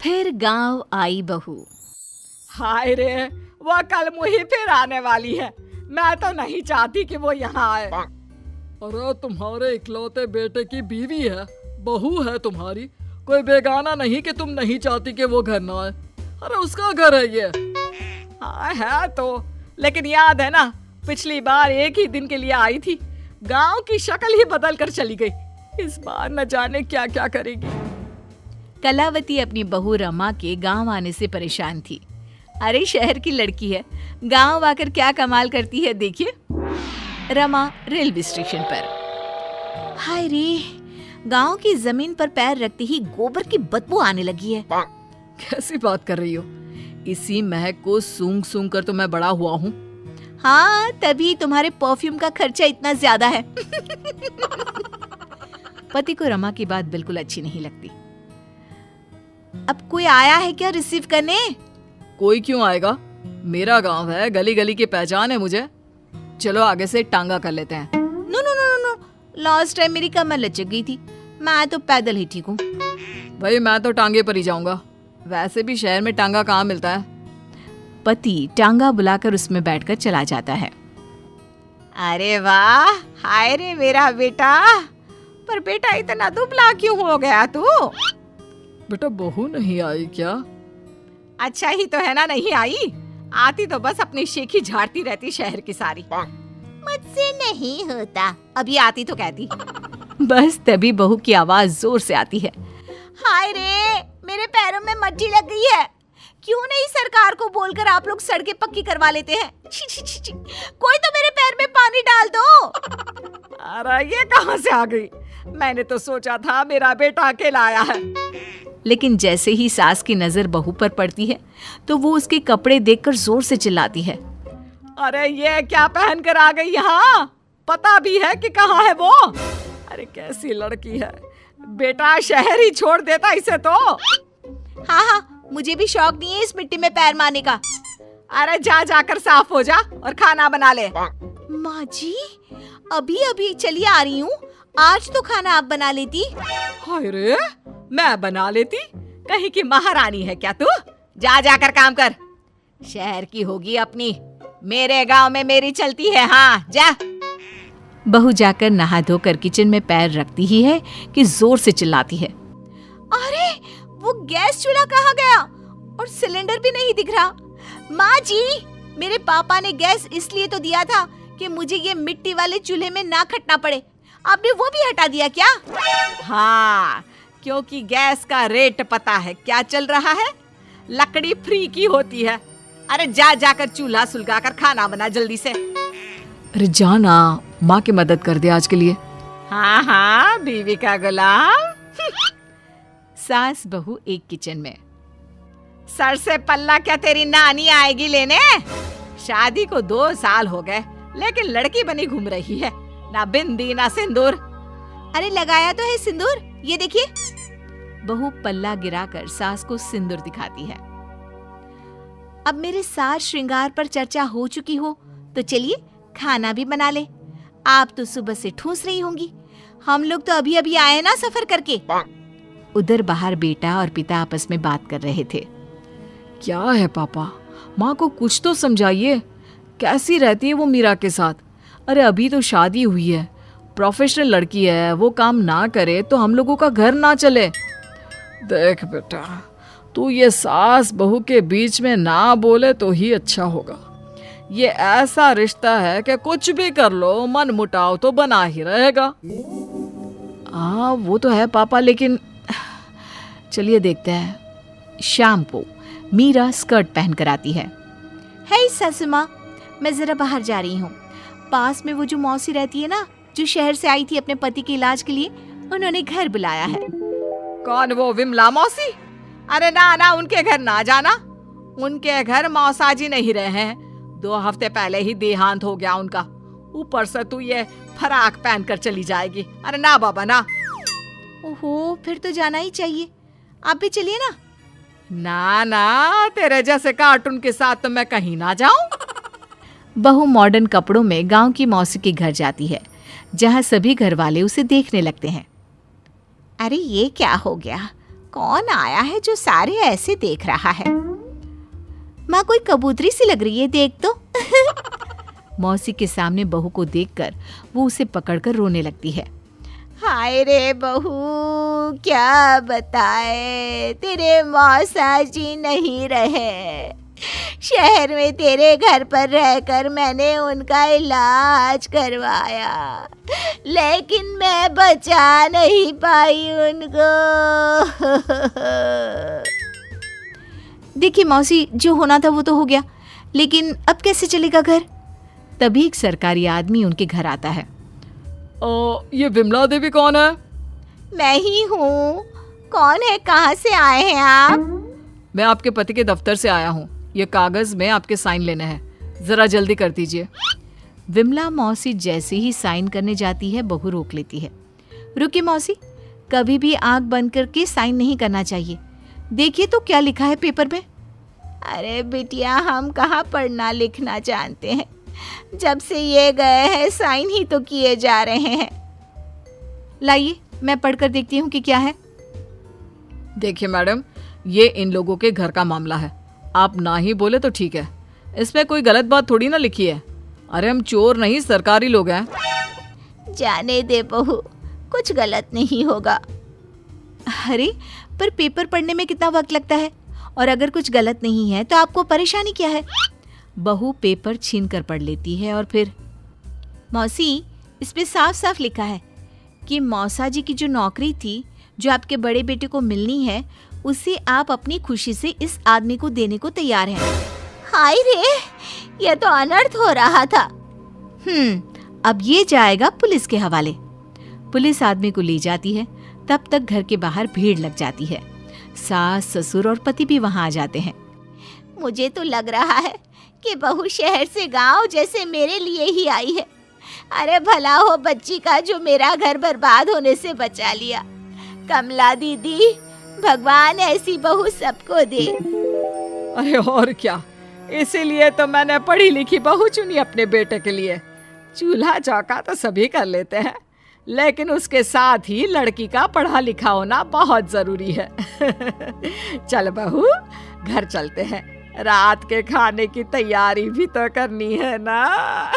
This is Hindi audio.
फिर गांव आई बहू। हाय रे, वो कल मुही फिर आने वाली है। मैं तो नहीं चाहती कि वो यहाँ आए। अरे तुम्हारे इकलौते बेटे की बीवी है, बहू है तुम्हारी, कोई बेगाना नहीं कि तुम नहीं चाहती कि वो घर ना आए। अरे उसका घर है ये। हाँ है तो, लेकिन याद है ना पिछली बार एक ही दिन के लिए आई थी, गांव की शक्ल ही बदल कर चली गई। इस बार न जाने क्या क्या करेगी। कलावती अपनी बहू रमा के गांव आने से परेशान थी। अरे शहर की लड़की है, गांव आकर क्या कमाल करती है देखिए। रमा रेलवे स्टेशन पर। हाय रे, गांव की जमीन पर पैर रखते ही गोबर की बदबू आने लगी है। कैसी बात कर रही हो? इसी महक को सूंघ सूंघ कर तो मैं बड़ा हुआ हूँ। हाँ, तभी तुम्हारे परफ्यूम का खर्चा इतना ज्यादा है। पति को रमा की बात बिल्कुल अच्छी नहीं लगती। अब कोई आया है क्या रिसीव करने? कोई क्यों आएगा, मेरा गांव है, गली गली की पहचान है मुझे। चलो आगे से टांगा कर लेते हैं। No no no no, last time मेरी कमर लचक गई थी, मैं तो पैदल ही ठीक हूँ। भाई मैं तो टांगे पर ही जाऊंगा, वैसे भी शहर में टांगा कहाँ मिलता है। पति टांगा बुलाकर उसमें बैठकर चला जाता है। अरे वाह, हाय रे मेरा बेटा। पर बेटा इतना दुबला क्यों हो गया तू? बेटा बहू नहीं आई क्या? अच्छा ही तो है ना नहीं आई, आती तो बस अपनी शेखी झाड़ती रहती शहर की सारी। मुझसे नहीं होता, अभी आती तो कहती। बस तभी बहू की आवाज जोर से आती है। हाय रे, मेरे पैरों में मट्टी लग गई है। क्यों नहीं सरकार को बोलकर आप लोग सड़कें पक्की करवा लेते हैं? छी छी छी छी। कोई तो मेरे पैर में पानी डाल दो। अरे ये कहां से आ गई? मैंने तो सोचा था मेरा बेटा अकेला आया है। लेकिन जैसे ही सास की नजर बहू पर पड़ती है तो वो उसके कपड़े देखकर जोर से चिल्लाती है। अरे ये क्या पहन कर आ गई यहाँ? पता भी है कि कहाँ है वो? अरे कैसी लड़की है, बेटा शहर ही छोड़ देता इसे तो। हाँ हाँ, मुझे भी शौक नहीं है इस मिट्टी में पैर मारने का। अरे जा जाकर साफ हो जा और खाना बना ले। माँ जी, अभी अभी चली आ रही हूँ, आज तो खाना आप बना लेती। हाय रे, मैं बना लेती? कहीं की महारानी है क्या तू? जा जाकर काम कर। शहर की होगी अपनी, मेरे गांव में मेरी चलती है। हाँ जा। बहू जाकर नहा धोकर किचन में पैर रखती ही है कि जोर से चिल्लाती है। अरे वो गैस चूल्हा कहाँ गया? और सिलेंडर भी नहीं दिख रहा। माँ जी, मेरे पापा ने गैस इसलिए तो दिया था कि मुझे ये मिट्टी वाले चूल्हे में ना खटना पड़े। आपने वो भी हटा दिया क्या? हाँ, क्योंकि गैस का रेट पता है क्या चल रहा है? लकड़ी फ्री की होती है। अरे जा जाकर चूल्हा सुलगाकर खाना बना जल्दी से। अरे जाना, माँ की मदद कर दे आज के लिए। हाँ हाँ, बीवी का गुलाम। सास बहू एक किचन में। सर से पल्ला क्या तेरी नानी आएगी लेने? शादी को 2 साल हो गए, लेकिन लड़की बनी घूम रही है, ना बिंदी ना सिंदूर। अरे लगाया तो है सिंदूर, ये देखिए। बहू पल्ला गिराकर सास को सिंदूर दिखाती है। अब मेरे साज श्रृंगार पर चर्चा हो चुकी हो तो चलिए खाना भी बना ले। आप तो सुबह से ठूस रही होंगी, हम लोग तो अभी अभी आए ना सफर करके। उधर बाहर बेटा और पिता आपस में बात कर रहे थे। क्या है पापा, माँ को कुछ तो समझाइए, कैसी रहती है वो मीरा के साथ? अरे अभी तो शादी हुई है, प्रोफेशनल लड़की है, वो काम ना करे तो हम लोगों का घर ना चले। देख बेटा, तू ये सास बहू के बीच में ना बोले तो ही अच्छा होगा। ये ऐसा रिश्ता है कि कुछ भी कर लो मन मुटाव तो बना ही रहेगा। हाँ वो तो है पापा, लेकिन चलिए देखते हैं। शाम को मीरा स्कर्ट पहन कर आती है। हे सासू माँ, मैं जरा बाहर जा रही हूँ। पास में वो जो मौसी रहती है ना, जो शहर से आई थी अपने पति के इलाज के लिए, उन्होंने घर बुलाया है। कौन वो विमला मौसी? अरे ना ना, उनके घर ना जाना। उनके घर मौसाजी नहीं रहे हैं, 2 हफ्ते पहले ही देहांत हो गया उनका। ऊपर से तू ये फराक पहन कर चली जाएगी। अरे ना बाबा ना। ओहो, फिर तो जाना ही चाहिए, आप भी चलिए ना। ना ना, तेरे जैसे कार्टून के साथ तो मैं कहीं ना जाऊं। बहू मॉडर्न कपड़ों में गांव की मौसी के घर जाती है, जहां सभी घर वाले उसे देखने लगते हैं। अरे ये क्या हो गया, कौन आया है जो सारे ऐसे देख रहा है? माँ, कोई कबूतरी सी लग रही है, देख तो। मौसी के सामने बहू को देखकर वो उसे पकड़कर रोने लगती है। हाय रे बहू, क्या बताए, तेरे मौसा जी नहीं रहे। शहर में तेरे घर पर रहकर मैंने उनका इलाज करवाया, लेकिन मैं बचा नहीं पाई उनको। देखिए मौसी, जो होना था वो तो हो गया, लेकिन अब कैसे चलेगा घर? तभी एक सरकारी आदमी उनके घर आता है। ये विमला देवी कौन है? मैं ही हूँ। कौन है, कहाँ से आए हैं आप? मैं आपके पति के दफ्तर से आया हूँ। ये कागज में आपके साइन लेने हैं, जरा जल्दी कर दीजिए। विमला मौसी जैसे ही साइन करने जाती है, बहू रोक लेती है। रुकिए मौसी, कभी भी आंख बंद करके साइन नहीं करना चाहिए। देखिए तो क्या लिखा है पेपर में। अरे बिटिया, हम कहाँ पढ़ना लिखना जानते हैं। जब से ये गए हैं साइन ही तो किए जा रहे हैं। लाइए, मैं पढ़कर देखती हूँ कि क्या है। देखिए मैडम, ये इन लोगों के घर का मामला है। आप ना ही बोले तो ठीक है, इसमें कोई गलत बात थोड़ी ना लिखी है। अरे हम चोर नहीं, सरकारी लोग हैं। जाने दे बहू, कुछ गलत नहीं होगा। अरे पर पेपर पढ़ने में कितना वक्त लगता है, और अगर कुछ गलत नहीं है तो आपको परेशानी क्या है? बहू पेपर छीन कर पढ़ लेती है और फिर, मौसी, इस पे साफ साफ लिखा है कि मौसा जी की जो नौकरी थी, जो आपके बड़े बेटे को मिलनी है, उसे आप अपनी खुशी से इस आदमी को देने को तैयार हैं। हाय रे, ये तो अनर्थ हो रहा था। अब ये जाएगा पुलिस के हवाले। पुलिस आदमी को ले जाती है। तब तक घर के बाहर भीड़ लग जाती है। सास, ससुर और पति भी वहां आ जाते हैं। मुझे तो लग रहा है कि बहू शहर से गांव जैसे मेरे लिए ही आई है। अरे भला हो बच्ची का जो मेरा घर बर्बाद होने से बचा लिया। कमला दीदी, भगवान ऐसी बहू सबको दे। अरे और क्या, इसीलिए तो मैंने पढ़ी लिखी बहू चुनी अपने बेटे के लिए। चूल्हा चौका तो सभी कर लेते हैं, लेकिन उसके साथ ही लड़की का पढ़ा लिखा होना बहुत जरूरी है। चल बहू, घर चलते हैं, रात के खाने की तैयारी भी तो करनी है ना।